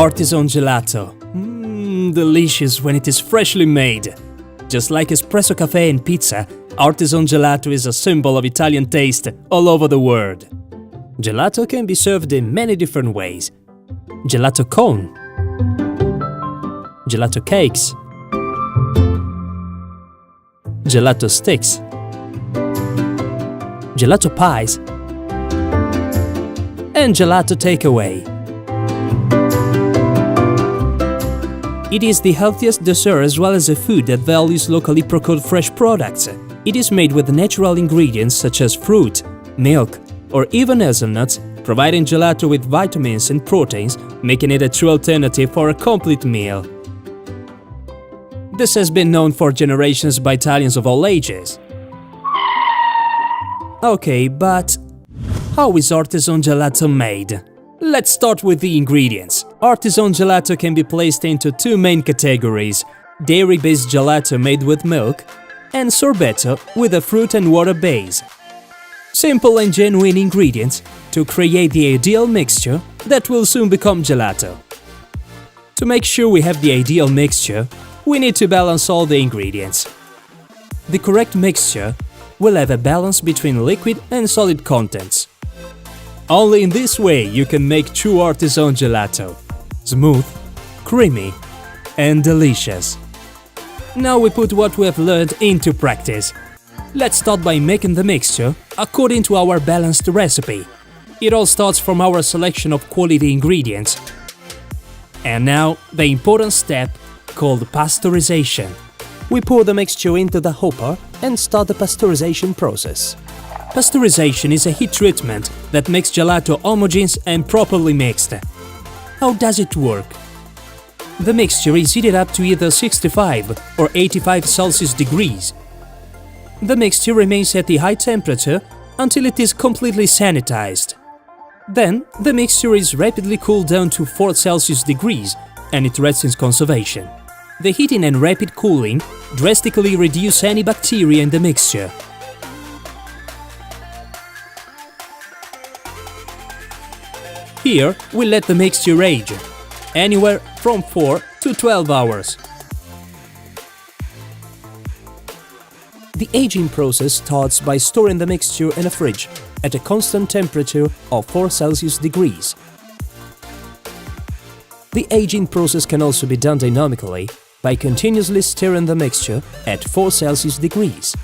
Artisan gelato. Delicious when it is freshly made. Just like espresso cafe and pizza, artisan gelato is a symbol of Italian taste all over the world. Gelato can be served in many different ways. Gelato cone, gelato cakes, gelato sticks, gelato pies, and gelato takeaway. It is the healthiest dessert as well as a food that values locally procured fresh products. It is made with natural ingredients such as fruit, milk, or even hazelnuts, providing gelato with vitamins and proteins, making it a true alternative for a complete meal. This has been known for generations by Italians of all ages. Okay, but how is artisan gelato made? Let's start with the ingredients. Artisan gelato can be placed into two main categories: dairy-based gelato made with milk and sorbetto with a fruit and water base. Simple and genuine ingredients to create the ideal mixture that will soon become gelato. To make sure we have the ideal mixture, we need to balance all the ingredients. The correct mixture will have a balance between liquid and solid contents. Only in this way you can make true artisan gelato. Smooth, creamy, and delicious. Now we put what we have learned into practice. Let's start by making the mixture according to our balanced recipe. It all starts from our selection of quality ingredients. And now the important step called pasteurization. We pour the mixture into the hopper and start the pasteurization process. Pasteurization is a heat treatment that makes gelato homogeneous and properly mixed. How does it work? The mixture is heated up to either 65 or 85 Celsius degrees. The mixture remains at the high temperature until it is completely sanitized. Then, the mixture is rapidly cooled down to 4 Celsius degrees and it rests in conservation. The heating and rapid cooling drastically reduce any bacteria in the mixture. Here, we let the mixture age, anywhere from 4 to 12 hours. The aging process starts by storing the mixture in a fridge at a constant temperature of 4 Celsius degrees. The aging process can also be done dynamically by continuously stirring the mixture at 4 Celsius degrees.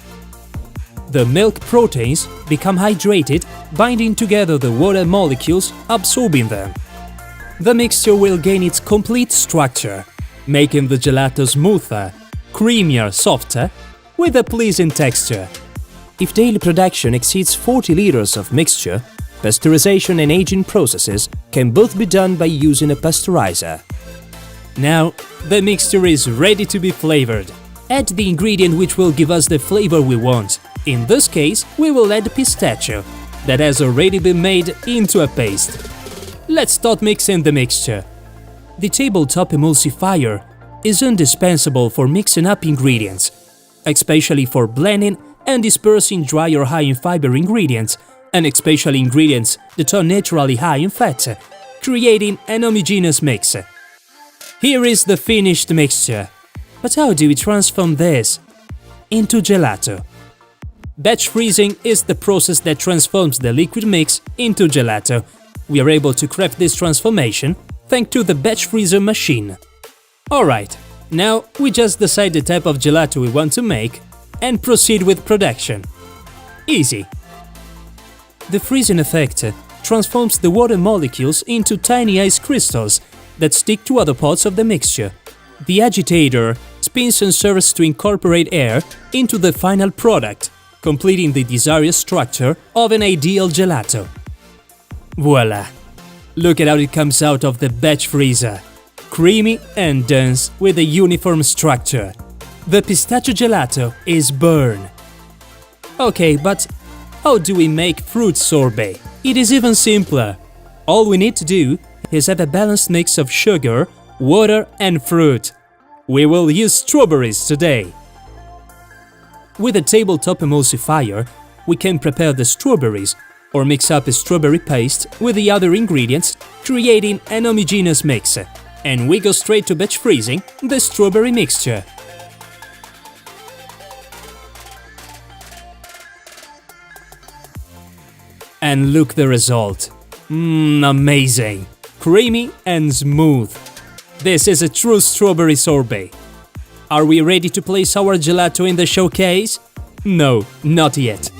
The milk proteins become hydrated, binding together the water molecules, absorbing them. The mixture will gain its complete structure, making the gelato smoother, creamier, softer, with a pleasing texture. If daily production exceeds 40 liters of mixture, pasteurization and aging processes can both be done by using a pasteurizer. Now, the mixture is ready to be flavored. Add the ingredient which will give us the flavor we want. In this case, we will add pistachio, that has already been made into a paste. Let's start mixing the mixture. The tabletop emulsifier is indispensable for mixing up ingredients, especially for blending and dispersing dry or high in fiber ingredients, and especially ingredients that are naturally high in fat, creating an homogeneous mix. Here is the finished mixture. But how do we transform this into gelato? Batch freezing is the process that transforms the liquid mix into gelato. We are able to craft this transformation thanks to the batch freezer machine. Alright, now we just decide the type of gelato we want to make and proceed with production. Easy. The freezing effect transforms the water molecules into tiny ice crystals that stick to other parts of the mixture. The agitator spins and serves to incorporate air into the final product, completing the desired structure of an ideal gelato. Voila! Look at how it comes out of the batch freezer. Creamy and dense with a uniform structure. The pistachio gelato is born. Okay, but how do we make fruit sorbet? It is even simpler. All we need to do is have a balanced mix of sugar, water and fruit. We will use strawberries today. With a tabletop emulsifier, we can prepare the strawberries or mix up a strawberry paste with the other ingredients, creating an homogeneous mix. And we go straight to batch freezing the strawberry mixture. And look the result. Amazing! Creamy and smooth. This is a true strawberry sorbet. Are we ready to place our gelato in the showcase? No, not yet.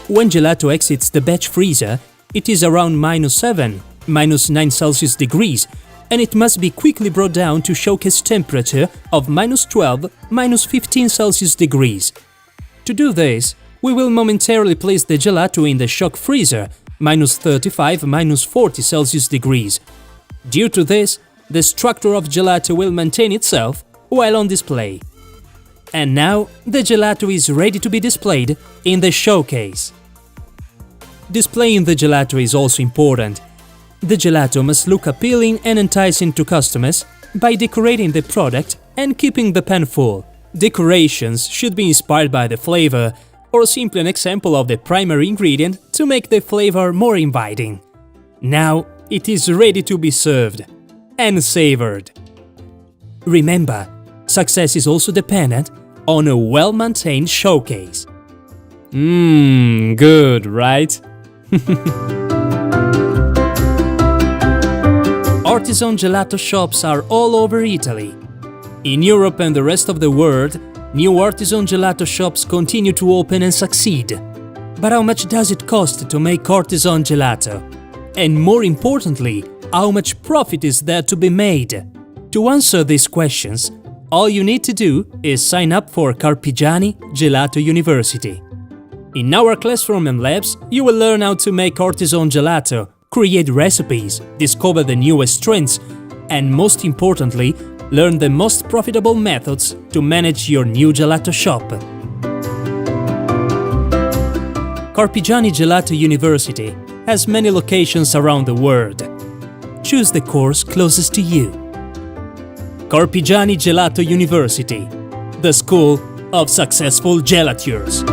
When gelato exits the batch freezer, it is around -7, -9 Celsius degrees, and it must be quickly brought down to showcase temperature of -12, -15 Celsius degrees. To do this, we will momentarily place the gelato in the shock freezer, -35, -40 Celsius degrees. Due to this, the structure of gelato will maintain itself while on display. And now, the gelato is ready to be displayed in the showcase. Displaying the gelato is also important. The gelato must look appealing and enticing to customers by decorating the product and keeping the pan full. Decorations should be inspired by the flavor, or simply an example of the primary ingredient to make the flavor more inviting. Now it is ready to be served and savored. Remember, success is also dependent on a well-maintained showcase. Good, right? Artisan gelato shops are all over Italy. In Europe and the rest of the world, new artisan gelato shops continue to open and succeed. But how much does it cost to make artisan gelato? And more importantly, how much profit is there to be made? To answer these questions, all you need to do is sign up for Carpigiani Gelato University. In our classroom and labs, you will learn how to make artisan gelato, create recipes, discover the newest trends, and most importantly, learn the most profitable methods to manage your new gelato shop. Carpigiani Gelato University has many locations around the world. Choose the course closest to you. Carpigiani Gelato University, the school of successful gelateurs.